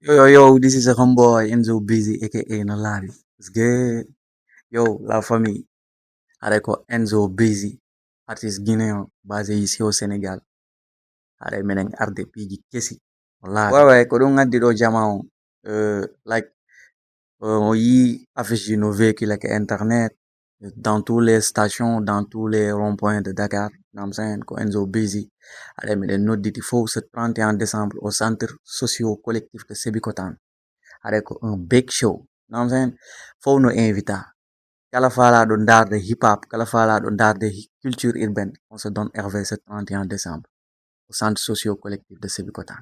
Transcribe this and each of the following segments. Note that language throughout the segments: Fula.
Yo, this is a homeboy Enzo Busy, aka Nalari. It's good. Yo, la famille. Avec Enzo Busy, artiste guinéen basé ici au Sénégal. Avec menen arde pigi kesi. Ouais, ouais, ko ɗum addi ɗo jama on. Like, on y affiche nos véhicules avec Internet, dans toutes les stations, dans tous les ronds-points de Dakar. Namsen, ko Enzo Busy. Avec menen nodditi faux ce 31 décembre au centre socio-collectif de Sébikotan. Avec un big show. Non sen faut nous inviter. Kala fala ɗo darde hip hop, kala fala ɗo darde culture urbaine. On se donne RV ce 31 décembre au centre socio-collectif de Sébikotan.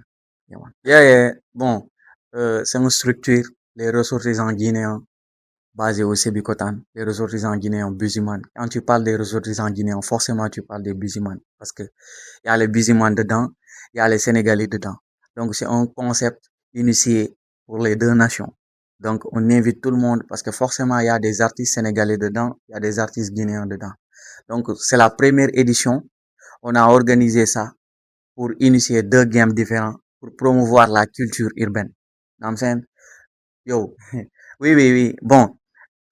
Yeah, man. Yeah. Bon, c'est une structure, les ressortissants guinéens basés au Sébikotan, les ressortissants guinéens Buziman. Quand tu parles des ressortissants guinéens, forcément tu parles des Buziman parce que il y a les Buziman dedans, il y a les Sénégalais dedans. Donc c'est un concept initié pour les deux nations. Donc on invite tout le monde parce que forcément il y a des artistes sénégalais dedans, il y a des artistes guinéens dedans. Donc c'est la première édition. On a organisé ça pour initier deux games différents pour promouvoir la culture urbaine. Namsen, yo, oui. Bon,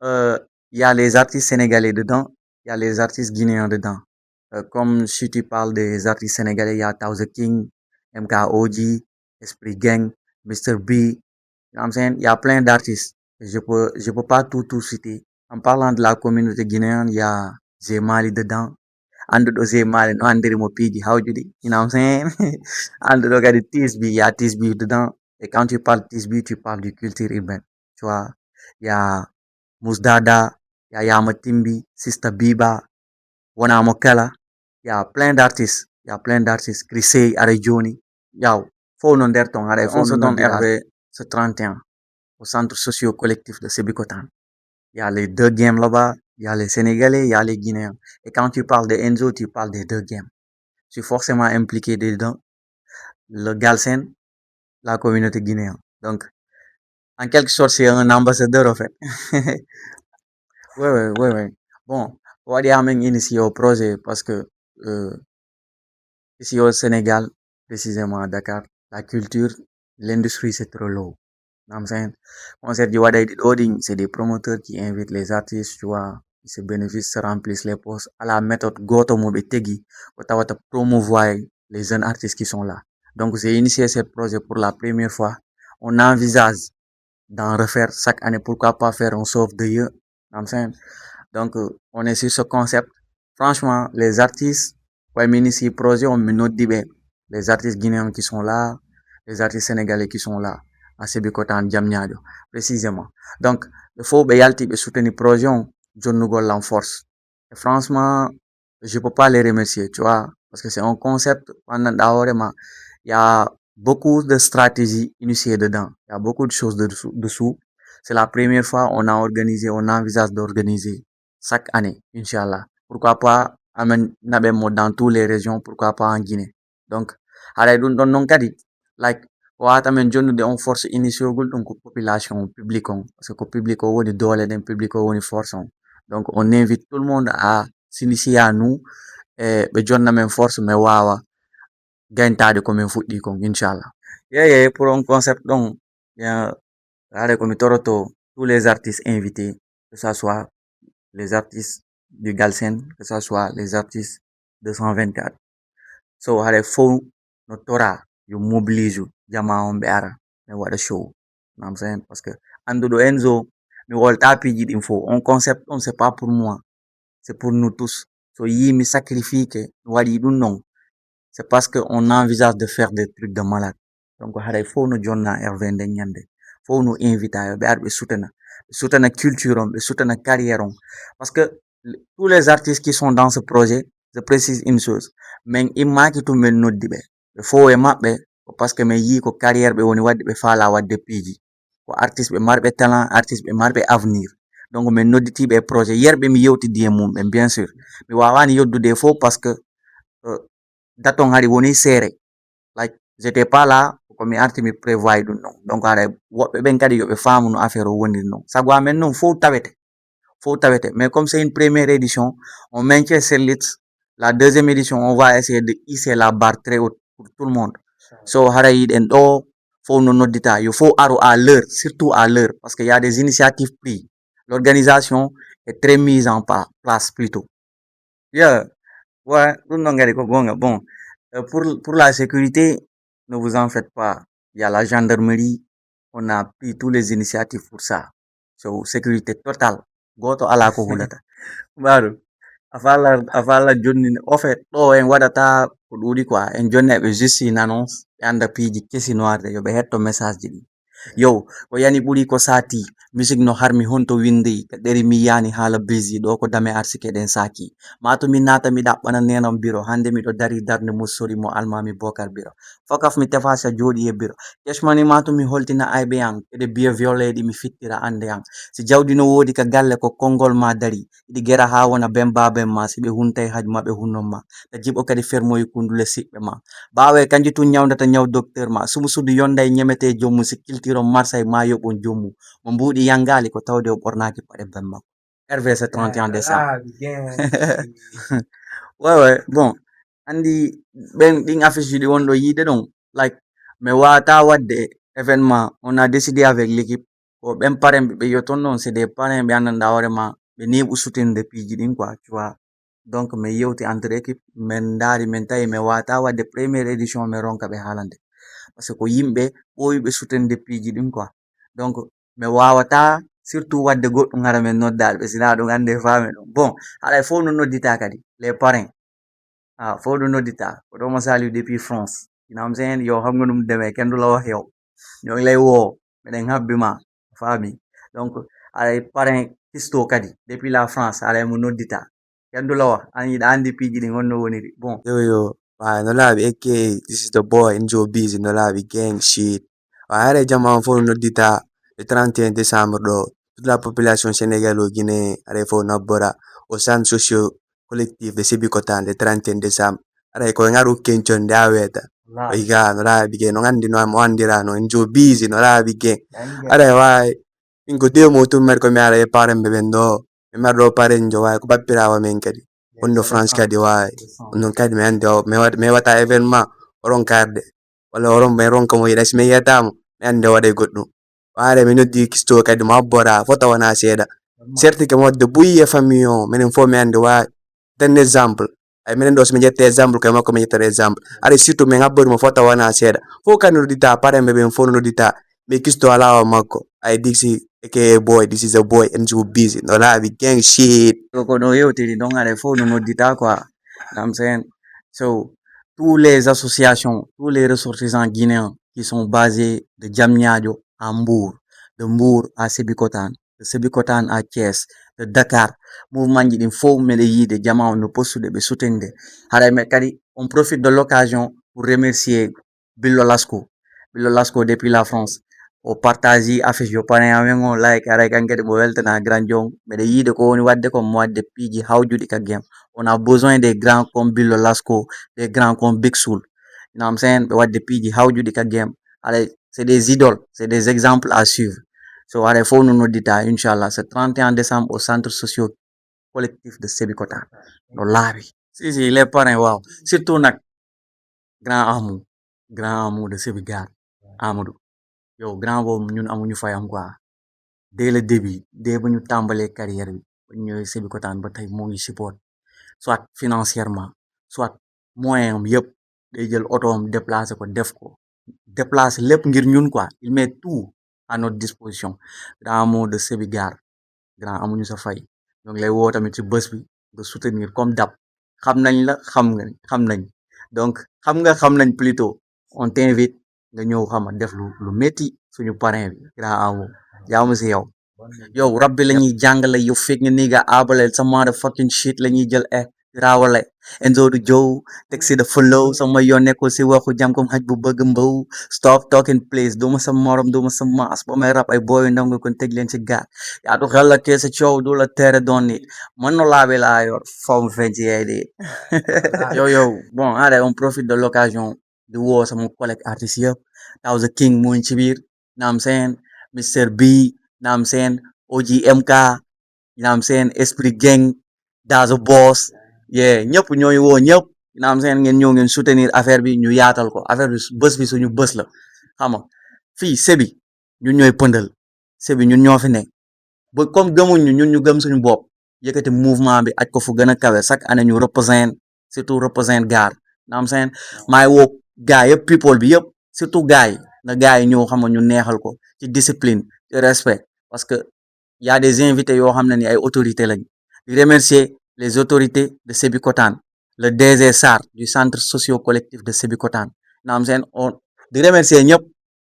il y a les artistes sénégalais dedans, il y a les artistes guinéens dedans. Comme si tu parles des artistes sénégalais, il y a Tao The King, MKOG, Esprit Gang, Mr. B. You know what I'm saying? Il y a plein d'artistes. Je peux pas tout citer. En parlant de la communauté guinéenne, il y a Mali dedans. Anduɗo Mali no andiri mo piji hawjuɗi. You know what I'm saying? Anduɗo kadi TSB, il y a TSB dedans. Et quand tu parles TSB, tu parles de culture urbaine. Tu vois, il y a Mousdada, il y a Yamatimbi, Sista Biba, Wana Mokela. Il y a plein d'artistes. Il y a plein d'artistes. Chrissy, Arejoni. Yaw, faut non der ton arrêt. On se donne RV ce 31 au centre socio-collectif de Sébikotan. Il y a les deux games là-bas. Il y a les Sénégalais, il y a les Guinéens. Et quand tu parles de Enzo, tu parles des deux games. Je suis forcément impliqué dedans. Le Galsen, la communauté guinéenne. Donc, en quelque sorte, c'est un ambassadeur, en fait. Ouais. Bon, on va dire même initié au projet parce que euh, ici au Sénégal, précisément à Dakar, la culture, l'industrie, c'est trop lourd. I'm saying, concert du Wada Edit Oding, c'est des promoteurs qui invitent les artistes, tu vois, qui se bénéficient, se remplissent les postes à la méthode Goto Mobetegi, pour promouvoir les jeunes artistes qui sont là. Donc, j'ai initié ce projet pour la première fois. On envisage d'en refaire chaque année. Pourquoi pas faire un sauve de yeux? I'm saying. Donc, on est sur ce concept. Franchement, les artistes, ouais, initié projet, on me note d'ibé. Les artistes guinéens qui sont là, les artistes sénégalais qui sont là, à Sébikotan, Diamniadio, précisément. Donc, il faut soutenir le projet, John Nougol en force. Et franchement, je peux pas les remercier, tu vois, parce que c'est un concept, pendant il y a beaucoup de stratégies initiées dedans. Il y a beaucoup de choses dessous. C'est la première fois on a organisé, on envisage d'organiser chaque année, Inch'Allah. Pourquoi pas, amen, dans toutes les régions, pourquoi pas en Guinée. Donc, ala ɗum non kadi, like, wata men jonnude on force initiogol ɗum ko population public on, parce que ko public o woni doole den, public o woni force on. Donc, on invite tout le monde à s'initier à nous, et ɓe jonna men force, mais wawa gagnetade komin fuɗɗi kon, Inch'Allah. Pour un concept ɗon, haɗa komi toroto tous les artistes invités, que ça soit les artistes du Galsen, que ça soit les artistes 224. So haɗa fo no tora yo mobilise jama on ɓe ara mi waɗa show. You know what I'm saying? Parce que anduɗo Enzo, mi wolta piji ɗin fo. On concept on c'est pas pour moi, c'est pour nous tous. So yi mi sacrifie ke mi waɗi ɗum non, c'est parce qu'on envisage de faire des trucs de malade. Donc haɗa fo no jonna RV nden ñande. Faut nous inviter à ɓe soutenir la culture on, ɓe soutenir la carrière on. Parce que tous les artistes qui sont dans ce projet, je précise une chose, mais immaki tum men noddi ɓe, ɓe fowe maɓɓe, parce que min yi ko carrière ɓe woni wadde ɓe faala wadde piiji. Ko artiste ɓe marɓe talent, artiste ɓe marɓe avenir. Donc min nodditiɓe e projet, yerɓe mi yewtidi e mumɓe, bien sûr. Mi wawani yoddude fof parce que date on hari woni seere. Like, j'étais pas là, komi arti mi prévoit ɗum ɗon. Donc haɗa woɓɓe ɓen kadi yoɓe faamu no affaire o woniri non. Sago amen non fof tawete. Mais comme c'est une première édition, on maintient cette la deuxième édition, on va essayer de hisser la barre très haute pour tout le monde. So haɗa yiɗen ɗo, faut non nodita, il faut aro à l'heure, surtout à l'heure, parce qu'il y a des initiatives prises. L'organisation est très mise en place plutôt. Yeah, ouais, bon, pour la sécurité, ne vous en faites pas. Il y a la gendarmerie, on a pris toutes les initiatives pour ça. So, sécurité totale. Goto ala ko hulata. Baru, afala jonni, en fait, ɗo en waɗata ko ɗuɗi quoi, en jonni ɓe juste une annonce, ɓe anda piiji kesi no arde, yo ɓe hetto message ji ɗi. Yo, ko yani ɓuri ko sati, musique no harmi honto windi, ɗeri mi yani haala busy, ɗo ko dame arsike ɗen saki. Mato mi nata mi ɗaɓɓana nenam biro, hande miɗo dari darde mussori mo almami Bokar biro. Fokaf mi tefasa joɗi e biro. Keshmani mato mi holtina aybe yang, kede biye violeɗi mi fittira ande yang. Si jawdi no wodi ka galle ko konngol ma dari, iɗi gera ha wona ben baben ma, si ɓe huntay haaju ma ɓe hunnon ma. Ta jiɓo kadi fermoyi kundule siɓɓe ma. Bawe kanji tun nyawdata nyaw docteur ma, sumu sudu yonda e nyemete jommu si kiltiro marsay ma yoɓon jommu. Mo mbuɗi yangali ko tawde o ɓornaki paɗe ben makko. RVC 31 décembre. Ouais, ouais, bon. Andi ben ɗin affiche ɗi wonɗo yiide ɗon, like mi wawata wadde événement, on a décidé avec l'équipe ko ɓen parrain ɓe yotton ɗon c'est des parrains ɓe andanɗa hoorema ɓe neɓu soutenir piiji ɗin quoi, tu vois. Donc mi yewti entre équipe min ndaari min tawi mi wawata wadde première édition mi ronka ɓe haalande par ce que ko yimɓe ɓoowiɓe soutenir piiji ɗin quoi. Donc mi wawata surtout wadde goɗɗum hara min noddaɗo ɓe sina ɗum ande faami ɗum. Bon, haɗa fof no noddita kadi les parrains. Fof ɗum noddita ko ɗo mo sali depuis France. You know what I'm saying? Yo xam nga num demee kenn du la wax yow. Ñoo ngi lay woo miɗen habbima faami. Donc aɗa parrain histo kadi depuis la France aɗa mo noddita. Kenn du la wax an yiɗa andi piiji ɗin honno woniri. Bon. Yo, no labi, aka, this is the boy, Enjo Busy, no labi, gang shit. Hare jama fo no dita, le 31 décembre do, toute la population sénégalo-guinéenne, are fo no bora, au centre socio-collectif de Sébikotane, le 31 décembre. Are ko ngaru kenchon de aweta. Oiga, no labi, gang, no ngandi no mo andira, no Enjo Busy, no labi, gang. Are wai, ingo demo tu mer ko mi are parem bebendo, mi mer do pare njo wai, ko bappira wa men kadi. Ondo France kadi wai. Non kadi mi andi mi heɓata événement oɗon karde walla oɗon mi ronka mo yiɗa si mi yiyatamo mi andi o waɗay goɗɗum ɓaade mi noddi kisto kadi mo abbora fota wona seeɗa certi ke mo wadde ɓuyi e famille o minen fof mi andi wawi ten exemple ay minen ɗo somi ƴetta exemple koye makko mi ƴettata exemple aɗa surtout min habbori mo fota wona seeɗa fof kadi noddita paremɓe ɓen fof noddita mi kisto alawa makko ay dixi aka boy this is a boy Enjo Busy no laaɓi gang shit Ko ɗo yewtiri ɗon aɗa fof no noddita quoi. You know what I'm saying? So, tous les associations, tous les ressortissants guinéens qui sont basés de Diamniadio à Mbour, de Mbour à Sébikotane, de Sébikotane à Thiès, de Dakar, mouvement ji ɗin fof miɗe yiide jama on no postude ɓe soutenide. Haɗa me kadi on profite de l'occasion pour remercier Billo Lasco. Billo Lasco depuis la France. O partage affiche yo parrain amen o like aray kankadi mo weltana grand jom mbeɗa yiide ko woni wadde ko mo wadde piiji hawjuɗi ka game on a besoin des grands comme Billo Lasco des grands comme Big Soul you know what I'm saying ɓe wadde piiji hawjuɗi ka game aɗa c'est des idoles c'est des exemples à suivre so aɗa fof no noddita inchallah c'est 31 décembre au centre socio collectif de Sébikotane no laaɓi si les parrains waaw surtout nag grand Amou de Sébigar Amadou yow grand boobu ñun amuñu fayam quoi dès le début dès ba ñu tàmbalee carrière bi ba ñu ñëwee Sébikotane ba tey moo ngi support soit financièrement soit moyen am yëpp day jël otoom déplacé ko def ko déplacé lépp ngir ñun quoi il met tout à notre disposition grand mot de Sébigar grand amuñu sa fay ñoo ngi lay woo tamit ci bés bi nga soutenir comme d'hab xam nañ la xam nañ donc xam nañ plutôt on t'invite nga ñëw xama def lu métti suñu parrain bi grand amoo jaamu si yow yow rabbi la ñuy jàngale yow fekk nga niga abalel sa motherfucking shit la ñuy jël raawale Enzo du jow teg si the flow sama yoon nekkul si waxu jam comme xaj bu bëgg mbaw stop talking please duma sa morom duma sa maas ba may rap ay booyu ndaw nga kon teg leen ci gaar yaatu xel la kee sa coow du la tere doon nit man no laabe laa yor faw mu feeñ ci yaay de yow bon allez on profite de l'occasion di woo sama collègue artistes yëpp Taw the King mu ngi ci biir know what I'm saying Mr B know what I'm saying OGMK you know what I'm saying Esprit Gang Dazo Boss yeah ñëpp ñooy woo ñëpp you know what I'm saying ngeen ñëw ngeen soutenir affaire bi ñu yaatal ko affaire bi bés bi suñu bés la xam nga fii Sébi ñun ñooy pëndal Sébi ñun ñoo fi ne ba comme gëmuñ ñu ñun ñu gëm suñu bopp yëkkati mouvement bi aj ko fu gën a kawe chaque année ñu représente surtout représente gaar na am seen maay woo gaa yëpp people bi yëpp surtout gaa yi na gaa yi ñëw xam nga ñu neexal ko ci discipline ci respect parce que y a des invités yoo xam ne ni ay autorités lañ di remercier les autorités de Sébikotane le DG Sarr du centre socio collectif de Sébikotane na am seen on di remercier ñëpp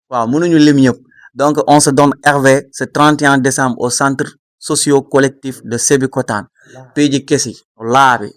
waaw mënuñu lim ñëpp donc on se donne RV ce 31 décembre au centre socio collectif de Sébikotane Péji Kesi laabi